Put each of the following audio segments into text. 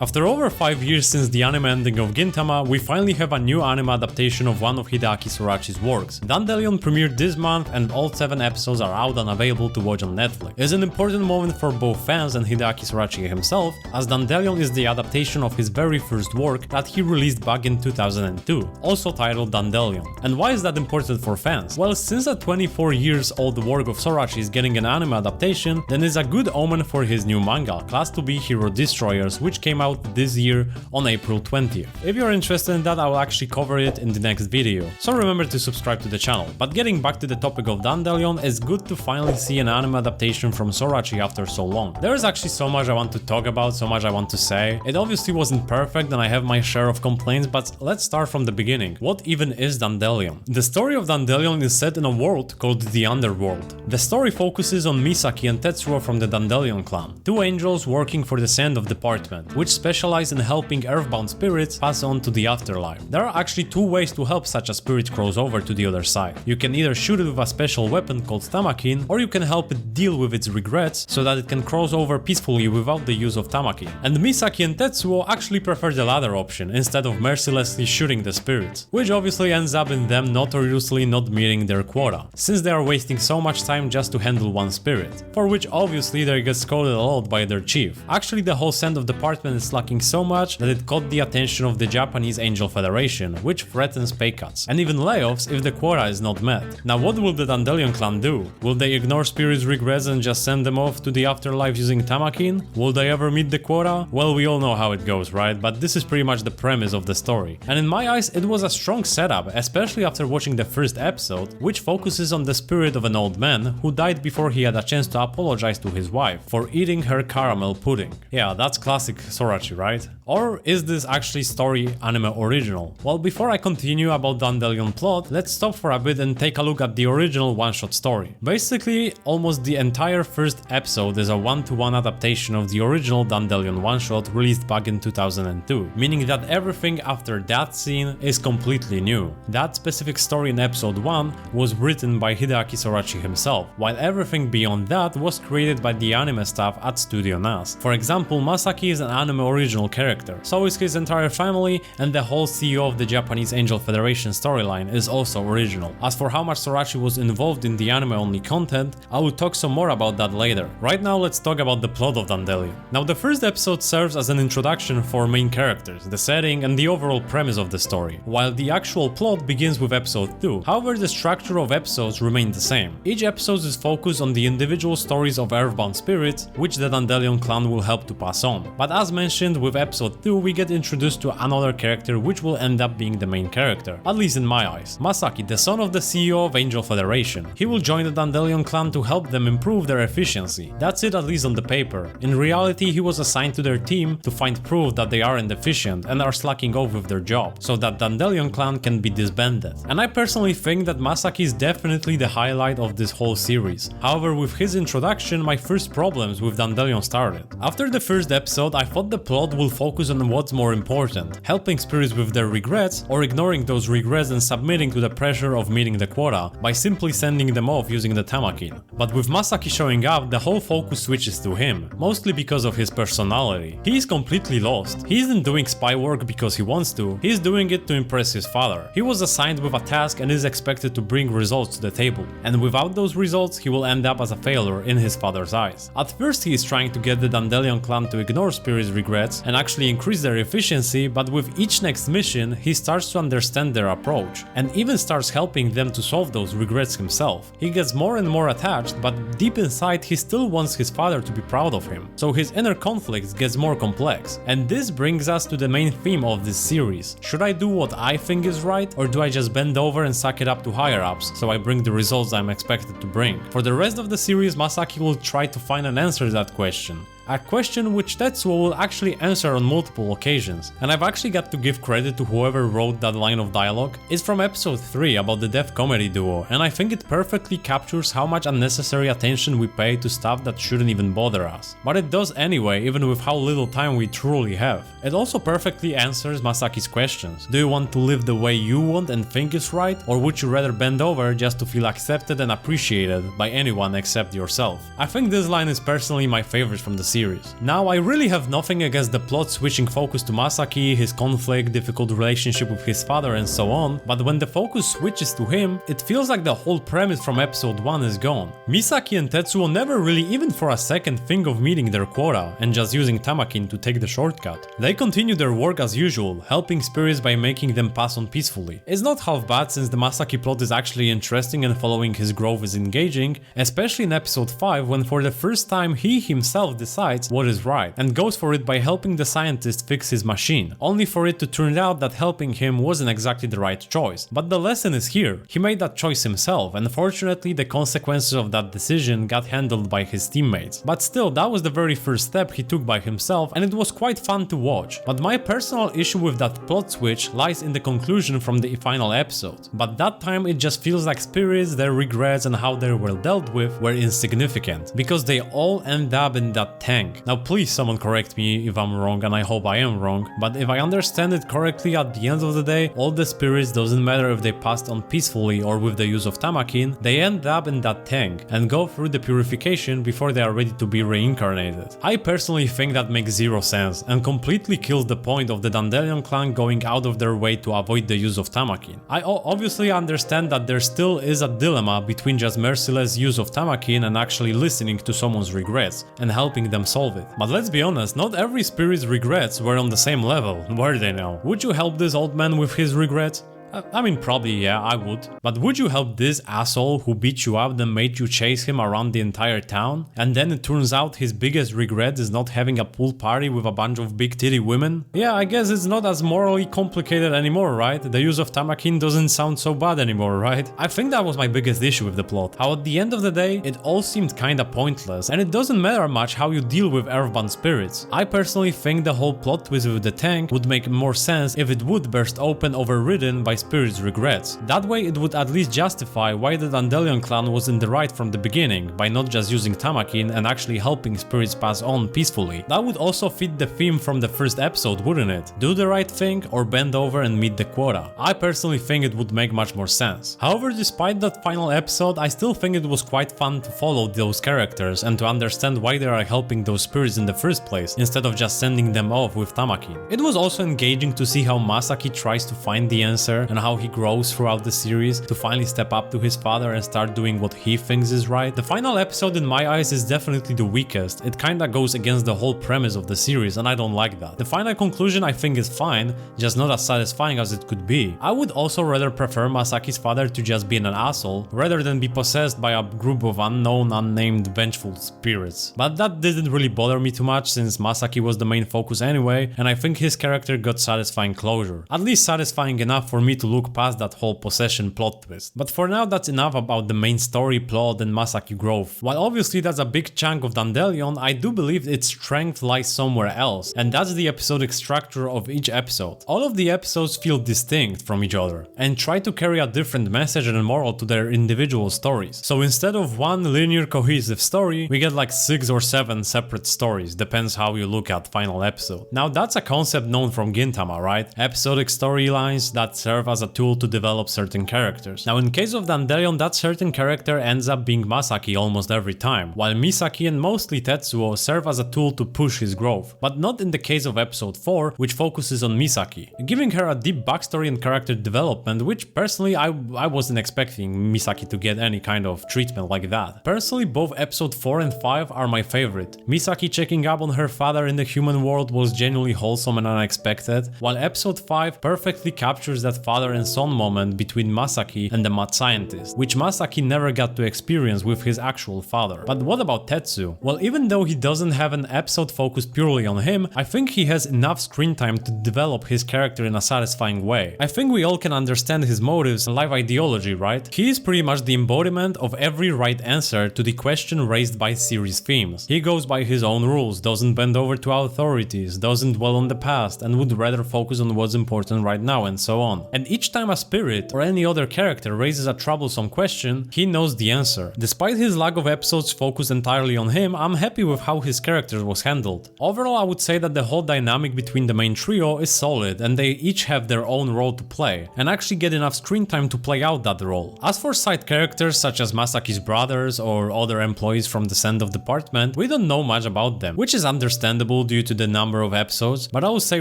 After over 5 years since the anime ending of Gintama, we finally have a new anime adaptation of one of Hideaki Sorachi's works. Dandelion premiered this month and all 7 episodes are out and available to watch on Netflix. It's an important moment for both fans and Hideaki Sorachi himself, as Dandelion is the adaptation of his very first work that he released back in 2002, also titled Dandelion. And why is that important for fans? Well, since a 24 years old work of Sorachi is getting an anime adaptation, then it's a good omen for his new manga, Class 2B Hero Destroyers, which came out this year on April 20th. If you're interested in that, I will actually cover it in the next video, so remember to subscribe to the channel. But getting back to the topic of Dandelion, it's good to finally see an anime adaptation from Sorachi after so long. There is actually so much I want to talk about, so much I want to say. It obviously wasn't perfect and I have my share of complaints, but let's start from the beginning. What even is Dandelion? The story of Dandelion is set in a world called the Underworld. The story focuses on Masaki and Tetsuo from the Dandelion clan, 2 angels working for the Sand of Department, which specialize in helping earthbound spirits pass on to the afterlife. There are actually 2 ways to help such a spirit cross over to the other side. You can either shoot it with a special weapon called Tamakin, or you can help it deal with its regrets so that it can cross over peacefully without the use of Tamakin. And Masaki and Tetsuo actually prefer the latter option instead of mercilessly shooting the spirits, which obviously ends up in them notoriously not meeting their quota, since they are wasting so much time just to handle one spirit, for which obviously they get scolded a lot by their chief. Actually, the whole Sand of Department is lacking so much that it caught the attention of the Japanese Angel Federation, which threatens pay cuts, and even layoffs if the quota is not met. Now what will the Dandelion clan do? Will they ignore spirits' regrets and just send them off to the afterlife using Tamakin? Will they ever meet the quota? Well, we all know how it goes, right? But this is pretty much the premise of the story. And in my eyes, it was a strong setup, especially after watching the first episode, which focuses on the spirit of an old man who died before he had a chance to apologize to his wife for eating her caramel pudding. Yeah, that's classic Sorachi, right? Or is this actually story anime original? Well, before I continue about Dandelion plot, let's stop for a bit and take a look at the original one-shot story. Basically, almost the entire first episode is a one-to-one adaptation of the original Dandelion one-shot released back in 2002, meaning that everything after that scene is completely new. That specific story in episode 1 was written by Hideaki Sorachi himself, while everything beyond that was created by the anime staff at Studio NAS. For example, Masaki is an anime original character, so is his entire family, and the whole CEO of the Japanese Angel Federation storyline is also original. As for how much Sorachi was involved in the anime-only content, I will talk some more about that later. Right now, let's talk about the plot of Dandelion. Now, the first episode serves as an introduction for main characters, the setting, and the overall premise of the story, while the actual plot begins with episode 2. However, the structure of episodes remain the same. Each episode is focused on the individual stories of earthbound spirits, which the Dandelion clan will help to pass on. But as mentioned, with episode 2 we get introduced to another character which will end up being the main character, at least in my eyes. Masaki, the son of the CEO of Angel Federation. He will join the Dandelion clan to help them improve their efficiency. That's it, at least on the paper. In reality, he was assigned to their team to find proof that they are inefficient and are slacking off with their job, so that Dandelion clan can be disbanded. And I personally think that Masaki is definitely the highlight of this whole series. However, with his introduction, my first problems with Dandelion started. After the first episode, I thought the plot will focus on what's more important, helping spirits with their regrets or ignoring those regrets and submitting to the pressure of meeting the quota by simply sending them off using the Tamakin. But with Masaki showing up, the whole focus switches to him, mostly because of his personality. He is completely lost. He isn't doing spy work because he wants to, he is doing it to impress his father. He was assigned with a task and is expected to bring results to the table, and without those results he will end up as a failure in his father's eyes. At first he is trying to get the Dandelion clan to ignore spirits' regrets and actually increase their efficiency, but with each next mission he starts to understand their approach and even starts helping them to solve those regrets himself. He gets more and more attached, but deep inside he still wants his father to be proud of him, so his inner conflict gets more complex. And this brings us to the main theme of this series. Should I do what I think is right, or do I just bend over and suck it up to higher ups so I bring the results I'm expected to bring? For the rest of the series, Masaki will try to find an answer to that question. A question which Tetsuo will actually answer on multiple occasions, and I've actually got to give credit to whoever wrote that line of dialogue. It's from episode 3 about the deaf comedy duo, and I think it perfectly captures how much unnecessary attention we pay to stuff that shouldn't even bother us. But it does anyway, even with how little time we truly have. It also perfectly answers Masaki's questions. Do you want to live the way you want and think is right, or would you rather bend over just to feel accepted and appreciated by anyone except yourself? I think this line is personally my favorite from the series. series. Now, I really have nothing against the plot switching focus to Masaki, his conflict, difficult relationship with his father and so on, but when the focus switches to him, it feels like the whole premise from episode 1 is gone. Misaki and Tetsuo never really even for a second think of meeting their quota and just using Tamakin to take the shortcut. They continue their work as usual, helping spirits by making them pass on peacefully. It's not half bad since the Masaki plot is actually interesting and following his growth is engaging, especially in episode 5 when for the first time he himself decides what is right and goes for it by helping the scientist fix his machine, only for it to turn out that helping him wasn't exactly the right choice. But the lesson is here, he made that choice himself and fortunately the consequences of that decision got handled by his teammates. But still, that was the very first step he took by himself and it was quite fun to watch. But my personal issue with that plot switch lies in the conclusion from the final episode. But that time it just feels like spirits, their regrets and how they were dealt with were insignificant, because they all end up in that tank. Now please someone correct me if I'm wrong, and I hope I am wrong, but if I understand it correctly, at the end of the day, all the spirits, doesn't matter if they passed on peacefully or with the use of Tamakin, they end up in that tank and go through the purification before they are ready to be reincarnated. I personally think that makes zero sense and completely kills the point of the Dandelion clan going out of their way to avoid the use of Tamakin. I obviously understand that there still is a dilemma between just merciless use of Tamakin and actually listening to someone's regrets and helping them solve it. But let's be honest, not every spirit's regrets were on the same level, were they now? Would you help this old man with his regrets? I mean, probably yeah, I would. But would you help this asshole who beat you up and made you chase him around the entire town? And then it turns out his biggest regret is not having a pool party with a bunch of big titty women? Yeah, I guess it's not as morally complicated anymore, right? The use of Tamakin doesn't sound so bad anymore, right? I think that was my biggest issue with the plot. How at the end of the day, it all seemed kinda pointless, and it doesn't matter much how you deal with earthbound spirits. I personally think the whole plot twist with the tank would make more sense if it would burst open overridden by spirits' regrets. That way it would at least justify why the Dandelion clan was in the right from the beginning, by not just using Tamakin and actually helping spirits pass on peacefully. That would also fit the theme from the first episode, wouldn't it? Do the right thing or bend over and meet the quota. I personally think it would make much more sense. However, despite that final episode, I still think it was quite fun to follow those characters and to understand why they are helping those spirits in the first place, instead of just sending them off with Tamakin. It was also engaging to see how Masaki tries to find the answer and how he grows throughout the series to finally step up to his father and start doing what he thinks is right. The final episode in my eyes is definitely the weakest. It kinda goes against the whole premise of the series and I don't like that. The final conclusion I think is fine, just not as satisfying as it could be. I would also rather prefer Masaki's father to just be an asshole rather than be possessed by a group of unknown, unnamed, vengeful spirits. But that didn't really bother me too much since Masaki was the main focus anyway, and I think his character got satisfying closure. At least satisfying enough for me to look past that whole possession plot twist. But for now, that's enough about the main story, plot and Masaki growth. While obviously that's a big chunk of Dandelion, I do believe its strength lies somewhere else, and that's the episodic structure of each episode. All of the episodes feel distinct from each other and try to carry a different message and moral to their individual stories. So instead of one linear cohesive story, we get like 6 or 7 separate stories, depends how you look at final episode. Now that's a concept known from Gintama, right? Episodic storylines that serve as a tool to develop certain characters. Now in case of Dandelion, that certain character ends up being Masaki almost every time, while Misaki and mostly Tetsuo serve as a tool to push his growth, but not in the case of episode 4, which focuses on Misaki, giving her a deep backstory and character development, which personally I wasn't expecting Misaki to get any kind of treatment like that. Personally, both episode 4 and 5 are my favorite. Misaki checking up on her father in the human world was genuinely wholesome and unexpected, while episode 5 perfectly captures that father and son moment between Masaki and the mad scientist, which Masaki never got to experience with his actual father. But what about Tetsu? Well, even though he doesn't have an episode focused purely on him, I think he has enough screen time to develop his character in a satisfying way. I think we all can understand his motives and life ideology, right? He is pretty much the embodiment of every right answer to the question raised by series themes. He goes by his own rules, doesn't bend over to authorities, doesn't dwell on the past, and would rather focus on what's important right now and so on. And each time a spirit or any other character raises a troublesome question, he knows the answer. Despite his lack of episodes focused entirely on him, I'm happy with how his character was handled. Overall, I would say that the whole dynamic between the main trio is solid and they each have their own role to play, and actually get enough screen time to play out that role. As for side characters such as Masaki's brothers or other employees from the send-off department, we don't know much about them, which is understandable due to the number of episodes, but I will say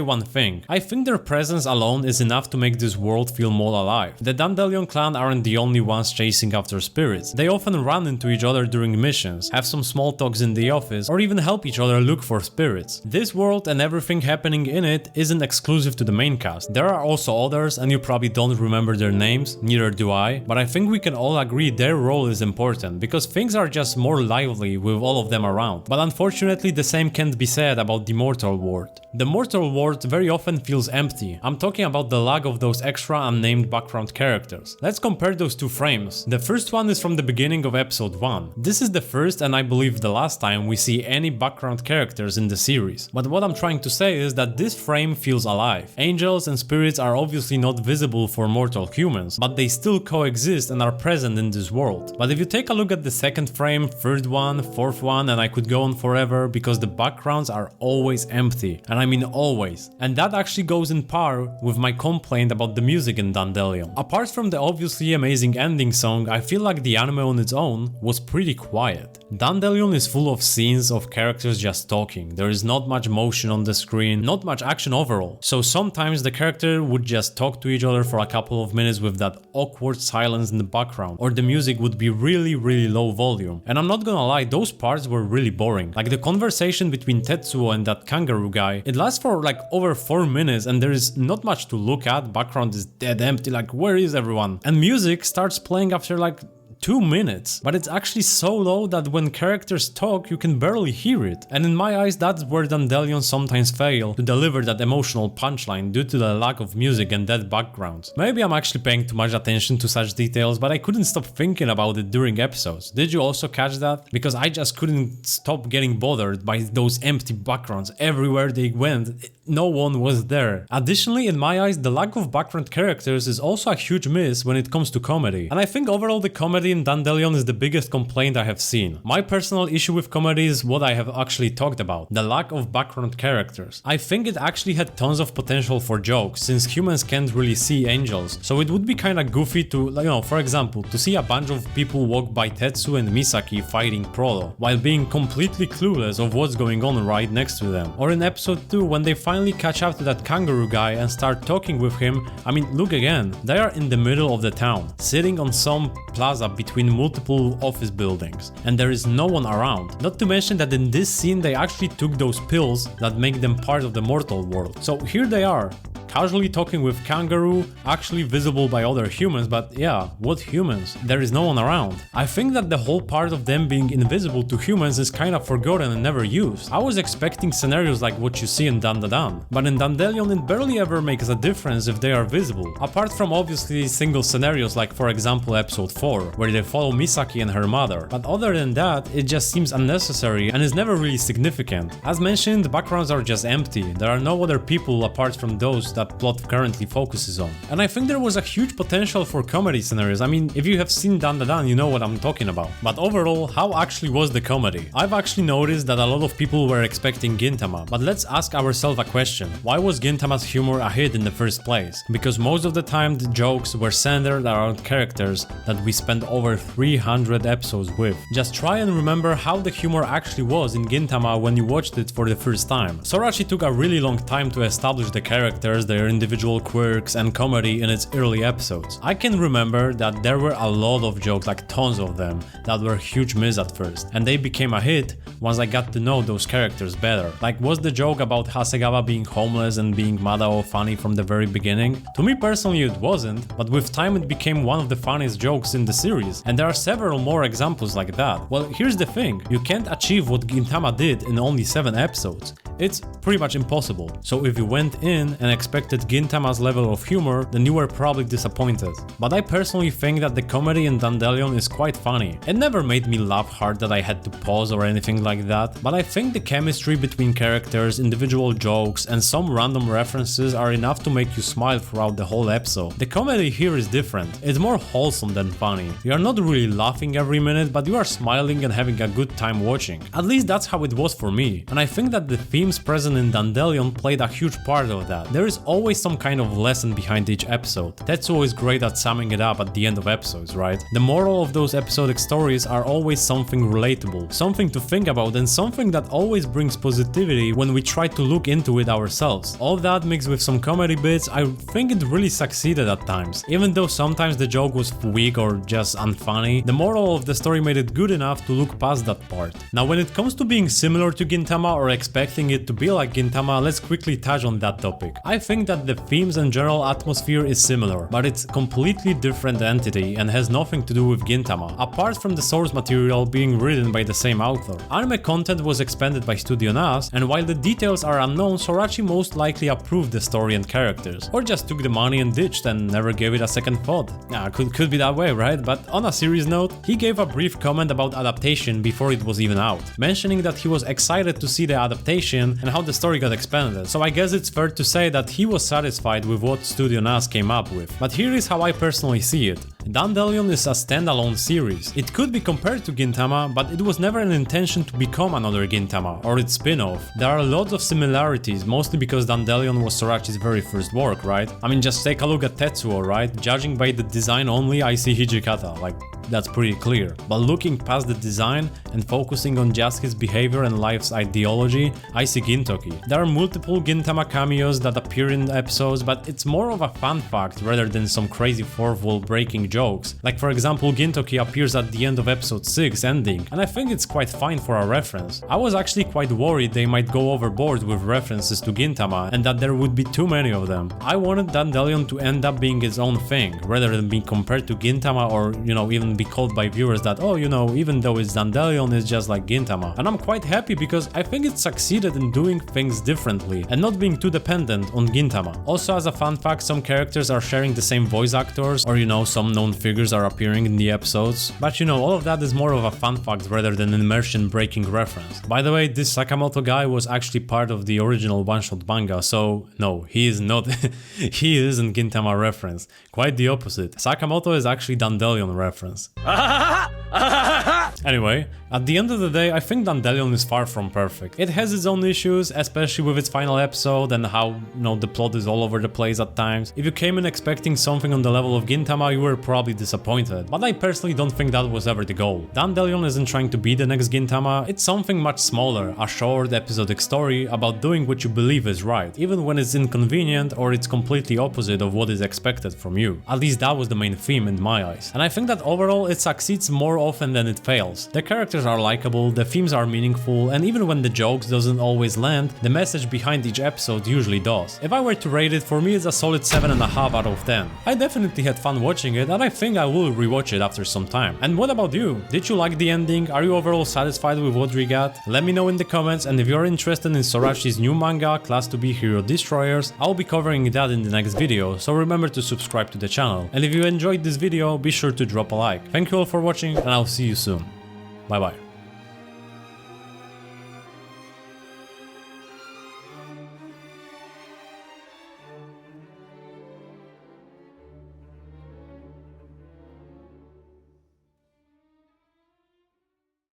one thing. I think their presence alone is enough to make this world feel more alive. The Dandelion clan aren't the only ones chasing after spirits. They often run into each other during missions, have some small talks in the office, or even help each other look for spirits. This world and everything happening in it isn't exclusive to the main cast. There are also others and you probably don't remember their names, neither do I, but I think we can all agree their role is important because things are just more lively with all of them around. But unfortunately the same can't be said about the mortal world. The mortal world very often feels empty. I'm talking about the lack of those extra unnamed background characters. Let's compare those two frames. The first one is from the beginning of episode 1. This is the first and I believe the last time we see any background characters in the series. But what I'm trying to say is that this frame feels alive. Angels and spirits are obviously not visible for mortal humans, but they still coexist and are present in this world. But if you take a look at the second frame, third one, fourth one, and I could go on forever because the backgrounds are always empty. And I mean always. And that actually goes in par with my complaint about the music in Dandelion. Apart from the obviously amazing ending song, I feel like the anime on its own was pretty quiet. Dandelion is full of scenes of characters just talking. There is not much motion on the screen, not much action overall. So sometimes the character would just talk to each other for a couple of minutes with that awkward silence in the background, or the music would be really low volume. And I'm not gonna lie, those parts were really boring. Like the conversation between Tetsuo and that kangaroo guy, it lasts for like over 4 minutes and there is not much to look at, background is dead empty, like where is everyone? And music starts playing after like 2 minutes, but it's actually so low that when characters talk you can barely hear it. And in my eyes that's where Dandelion sometimes fail to deliver that emotional punchline due to the lack of music and dead backgrounds. Maybe I'm actually paying too much attention to such details, but I couldn't stop thinking about it during episodes. Did you also catch that? Because I just couldn't stop getting bothered by those empty backgrounds. Everywhere they went, no one was there. Additionally, in my eyes, the lack of background characters is also a huge miss when it comes to comedy. And I think overall the comedy in Dandelion is the biggest complaint I have seen. My personal issue with comedy is what I have actually talked about, the lack of background characters. I think it actually had tons of potential for jokes, since humans can't really see angels, so it would be kinda goofy to, for example, to see a bunch of people walk by Tetsu and Misaki fighting Prolo, while being completely clueless of what's going on right next to them. Or in episode 2, when they finally catch up to that kangaroo guy and start talking with him, I mean, look again, they are in the middle of the town, sitting on some plaza between multiple office buildings, and there is no one around. Not to mention that in this scene they actually took those pills that make them part of the mortal world. So here they are, casually talking with kangaroo, actually visible by other humans, but yeah, what humans? There is no one around. I think that the whole part of them being invisible to humans is kinda forgotten and never used. I was expecting scenarios like what you see in Dandadan, but in Dandelion it barely ever makes a difference if they are visible, apart from obviously single scenarios like for example episode 4, where they follow Misaki and her mother. But other than that, it just seems unnecessary and is never really significant. As mentioned, the backgrounds are just empty, there are no other people apart from those that plot currently focuses on. And I think there was a huge potential for comedy scenarios. I mean, if you have seen Dandadan, you know what I'm talking about. But overall, how actually was the comedy? I've actually noticed that a lot of people were expecting Gintama, but let's ask ourselves a question. Why was Gintama's humor a hit in the first place? Because most of the time the jokes were centered around characters that we spent over 300 episodes with. Just try and remember how the humor actually was in Gintama when you watched it for the first time. Sorachi took a really long time to establish the characters, their individual quirks and comedy in its early episodes. I can remember that there were a lot of jokes, like tons of them, that were huge miss at first, and they became a hit once I got to know those characters better. Like, was the joke about Hasegawa being homeless and being Madao funny from the very beginning? To me personally it wasn't, but with time it became one of the funniest jokes in the series, and there are several more examples like that. Well, here's the thing, you can't achieve what Gintama did in only 7 episodes. It's pretty much impossible. So if you went in and expected Gintama's level of humor, then you were probably disappointed. But I personally think that the comedy in Dandelion is quite funny. It never made me laugh hard that I had to pause or anything like that, but I think the chemistry between characters, individual jokes, and some random references are enough to make you smile throughout the whole episode. The comedy here is different. It's more wholesome than funny. You are not really laughing every minute, but you are smiling and having a good time watching. At least that's how it was for me. And I think that the themes present in Dandelion played a huge part of that. There is always some kind of lesson behind each episode. Tetsuo is great at summing it up at the end of episodes, right? The moral of those episodic stories are always something relatable, something to think about, and something that always brings positivity when we try to look into it ourselves. All that mixed with some comedy bits, I think it really succeeded at times. Even though sometimes the joke was weak or just unfunny, the moral of the story made it good enough to look past that part. Now when it comes to being similar to Gintama or expecting it to be like Gintama, let's quickly touch on that topic. I think that the themes and general atmosphere is similar, but it's a completely different entity and has nothing to do with Gintama, apart from the source material being written by the same author. Anime content was expanded by Studio NAS, and while the details are unknown, Sorachi most likely approved the story and characters, or just took the money and ditched and never gave it a second thought. Could be that way, right? But on a serious note, he gave a brief comment about adaptation before it was even out, mentioning that he was excited to see the adaptation and how the story got expanded. So I guess it's fair to say that he was satisfied with what Studio NAS came up with. But here is how I personally see it. Dandelion is a standalone series. It could be compared to Gintama, but it was never an intention to become another Gintama or its spin-off. There are lots of similarities, mostly because Dandelion was Sorachi's very first work, right? I mean, just take a look at Tetsuo, right? Judging by the design only, I see Hijikata, like, that's pretty clear. But looking past the design and focusing on just his behavior and life's ideology, I see Gintoki. There are multiple Gintama cameos that appear in episodes, but it's more of a fun fact rather than some crazy fourth wall breaking jokes. Like for example, Gintoki appears at the end of episode 6 ending, and I think it's quite fine for a reference. I was actually quite worried they might go overboard with references to Gintama and that there would be too many of them. I wanted Dandelion to end up being its own thing, rather than being compared to Gintama or, even be called by viewers that, oh, even though it's Dandelion, it's just like Gintama. And I'm quite happy because I think it succeeded in doing things differently and not being too dependent on Gintama. Also, as a fun fact, some characters are sharing the same voice actors, or some known figures are appearing in the episodes. But all of that is more of a fun fact rather than an immersion breaking reference. By the way, this Sakamoto guy was actually part of the original one-shot manga, so no, he is not he isn't Gintama reference. Quite the opposite. Sakamoto is actually Dandelion reference. Anyway, at the end of the day, I think Dandelion is far from perfect. It has its own issues, especially with its final episode and how, the plot is all over the place at times. If you came in expecting something on the level of Gintama, you were probably disappointed. But I personally don't think that was ever the goal. Dandelion isn't trying to be the next Gintama, it's something much smaller, a short episodic story about doing what you believe is right, even when it's inconvenient or it's completely opposite of what is expected from you. At least that was the main theme in my eyes. And I think that overall it succeeds more often than it fails. The characters are likable, the themes are meaningful, and even when the jokes doesn't always land, the message behind each episode usually does. If I were to rate it, for me it's a solid 7.5 out of 10. I definitely had fun watching it, and I think I will rewatch it after some time. And what about you? Did you like the ending? Are you overall satisfied with what we got? Let me know in the comments, and if you're interested in Sorachi's new manga, Class 2B Hero Destroyers, I'll be covering that in the next video, so remember to subscribe to the channel. And if you enjoyed this video, be sure to drop a like. Thank you all for watching, and I'll see you soon. Bye bye.